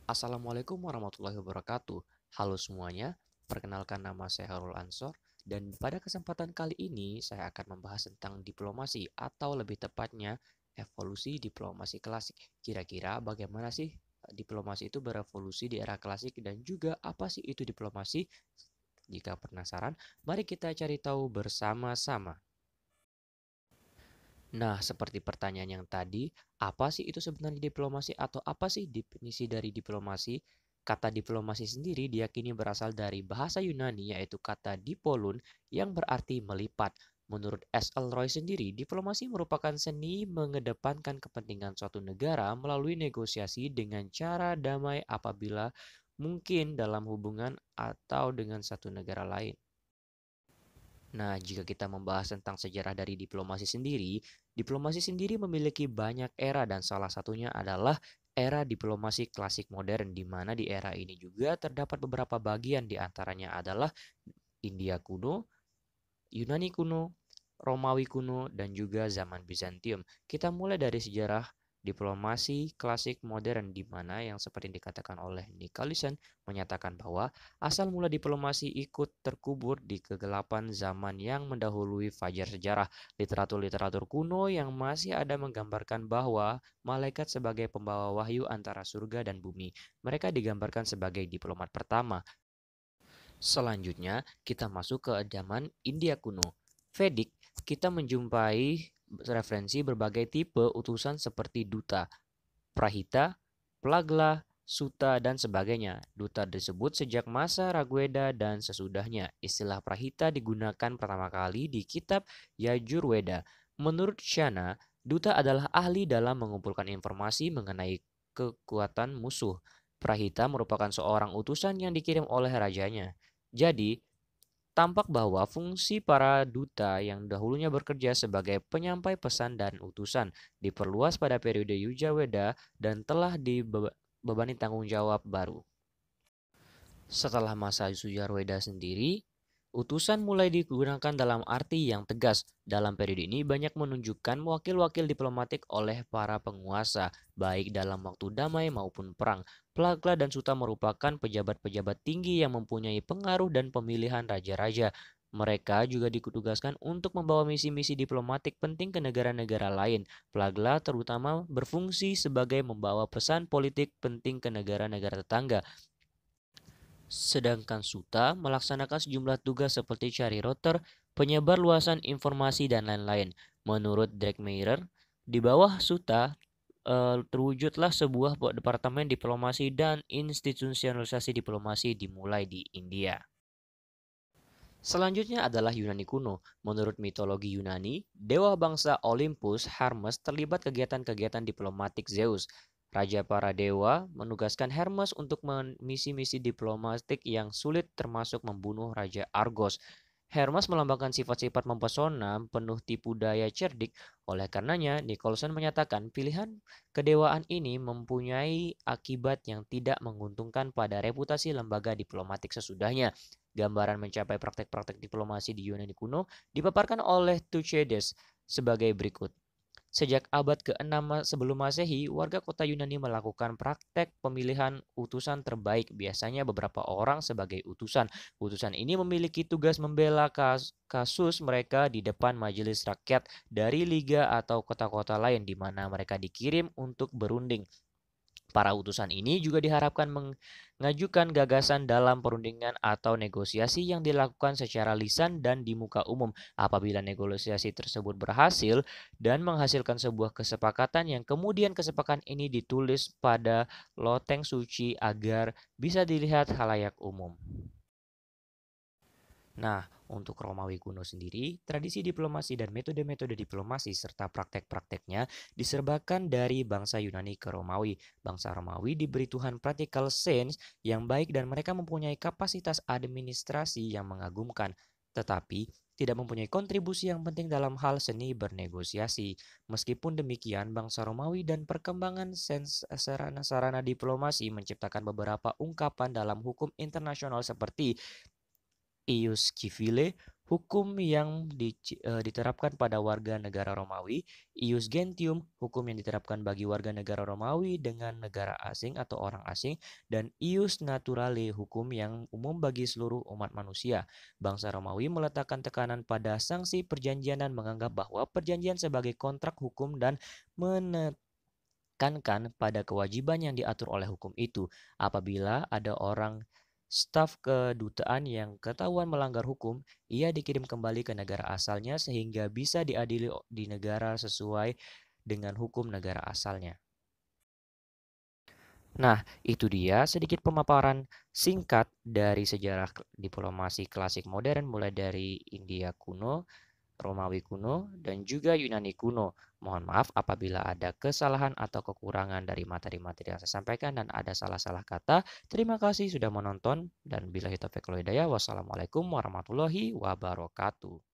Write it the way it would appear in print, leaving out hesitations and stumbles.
Assalamualaikum warahmatullahi wabarakatuh. Halo semuanya, perkenalkan nama saya Harul Ansor dan pada kesempatan kali ini saya akan membahas tentang diplomasi atau lebih tepatnya evolusi diplomasi klasik. Kira-kira bagaimana sih diplomasi itu berevolusi di era klasik dan juga apa sih itu diplomasi? Jika penasaran, mari kita cari tahu bersama-sama. Nah, seperti pertanyaan yang tadi, apa sih itu sebenarnya diplomasi atau apa sih definisi dari diplomasi? Kata diplomasi sendiri diyakini berasal dari bahasa Yunani yaitu kata dipolun yang berarti melipat. Menurut S.L. Roy sendiri, diplomasi merupakan seni mengedepankan kepentingan suatu negara melalui negosiasi dengan cara damai apabila mungkin dalam hubungan atau dengan satu negara lain. Nah, jika kita membahas tentang sejarah dari diplomasi sendiri memiliki banyak era dan salah satunya adalah era diplomasi klasik modern di mana di era ini juga terdapat beberapa bagian di antaranya adalah India kuno, Yunani kuno, Romawi kuno, dan juga zaman Bizantium. Kita mulai dari sejarah diplomasi klasik modern di mana yang seperti dikatakan oleh Nicholson menyatakan bahwa asal mula diplomasi ikut terkubur di kegelapan zaman yang mendahului fajar sejarah. Literatur-literatur kuno yang masih ada menggambarkan bahwa malaikat sebagai pembawa wahyu antara surga dan bumi. Mereka digambarkan sebagai diplomat pertama. Selanjutnya, kita masuk ke zaman India kuno. Vedic, kita menjumpai referensi berbagai tipe utusan seperti duta, prahita, plagla, suta, dan sebagainya. Duta disebut sejak masa Rigveda dan sesudahnya. Istilah prahita digunakan pertama kali di kitab Yajurveda. Menurut Shana, duta adalah ahli dalam mengumpulkan informasi mengenai kekuatan musuh. Prahita merupakan seorang utusan yang dikirim oleh rajanya. Jadi, tampak bahwa fungsi para duta yang dahulunya bekerja sebagai penyampai pesan dan utusan diperluas pada periode Yujaweda dan telah dibebani tanggung jawab baru. Setelah masa Sujarweda sendiri, utusan mulai digunakan dalam arti yang tegas. Dalam periode ini banyak menunjukkan wakil-wakil diplomatik oleh para penguasa, baik dalam waktu damai maupun perang. Plagla dan Suta merupakan pejabat-pejabat tinggi yang mempunyai pengaruh dan pemilihan raja-raja. Mereka juga ditugaskan untuk membawa misi-misi diplomatik penting ke negara-negara lain. Plagla terutama berfungsi sebagai membawa pesan politik penting ke negara-negara tetangga. Sedangkan Suta melaksanakan sejumlah tugas seperti cari router, penyebar luasan informasi, dan lain-lain. Menurut Drake Mayer, di bawah Suta terwujudlah sebuah departemen diplomasi dan institusionalisasi diplomasi dimulai di India. Selanjutnya adalah Yunani kuno. Menurut mitologi Yunani, dewa bangsa Olympus, Hermes, terlibat kegiatan-kegiatan diplomatik Zeus. Raja para dewa menugaskan Hermes untuk misi-misi diplomatik yang sulit termasuk membunuh Raja Argos. Hermes melambangkan sifat-sifat mempesona, penuh tipu daya cerdik. Oleh karenanya, Nicholson menyatakan pilihan kedewaan ini mempunyai akibat yang tidak menguntungkan pada reputasi lembaga diplomatik sesudahnya. Gambaran mencapai praktek-praktek diplomasi di Yunani kuno dipaparkan oleh Thucydides sebagai berikut. Sejak abad ke-6 sebelum Masehi, warga kota Yunani melakukan praktek pemilihan utusan terbaik, biasanya beberapa orang sebagai utusan. Utusan ini memiliki tugas membela kasus mereka di depan majelis rakyat dari liga atau kota-kota lain di mana mereka dikirim untuk berunding. Para utusan ini juga diharapkan mengajukan gagasan dalam perundingan atau negosiasi yang dilakukan secara lisan dan di muka umum. Apabila negosiasi tersebut berhasil dan menghasilkan sebuah kesepakatan yang kemudian kesepakatan ini ditulis pada loteng suci agar bisa dilihat halayak umum. Nah, untuk Romawi kuno sendiri, tradisi diplomasi dan metode-metode diplomasi serta praktek-prakteknya diserbakan dari bangsa Yunani ke Romawi. Bangsa Romawi diberi Tuhan practical sense yang baik dan mereka mempunyai kapasitas administrasi yang mengagumkan, tetapi tidak mempunyai kontribusi yang penting dalam hal seni bernegosiasi. Meskipun demikian, bangsa Romawi dan perkembangan sarana-sarana diplomasi menciptakan beberapa ungkapan dalam hukum internasional seperti ius civile, hukum yang diterapkan pada warga negara Romawi, ius gentium, hukum yang diterapkan bagi warga negara Romawi dengan negara asing atau orang asing, dan ius naturale, hukum yang umum bagi seluruh umat manusia. Bangsa Romawi meletakkan tekanan pada sanksi perjanjian dan menganggap bahwa perjanjian sebagai kontrak hukum dan menekankan pada kewajiban yang diatur oleh hukum itu. Apabila ada orang staf kedutaan yang ketahuan melanggar hukum, ia dikirim kembali ke negara asalnya sehingga bisa diadili di negara sesuai dengan hukum negara asalnya. Nah, itu dia sedikit pemaparan singkat dari sejarah diplomasi klasik modern mulai dari India kuno, Romawi kuno, dan juga Yunani kuno. Mohon maaf apabila ada kesalahan atau kekurangan dari materi-materi yang saya sampaikan dan ada salah-salah kata. Terima kasih sudah menonton dan billahi taufiq wal hidayah. Wassalamualaikum warahmatullahi wabarakatuh.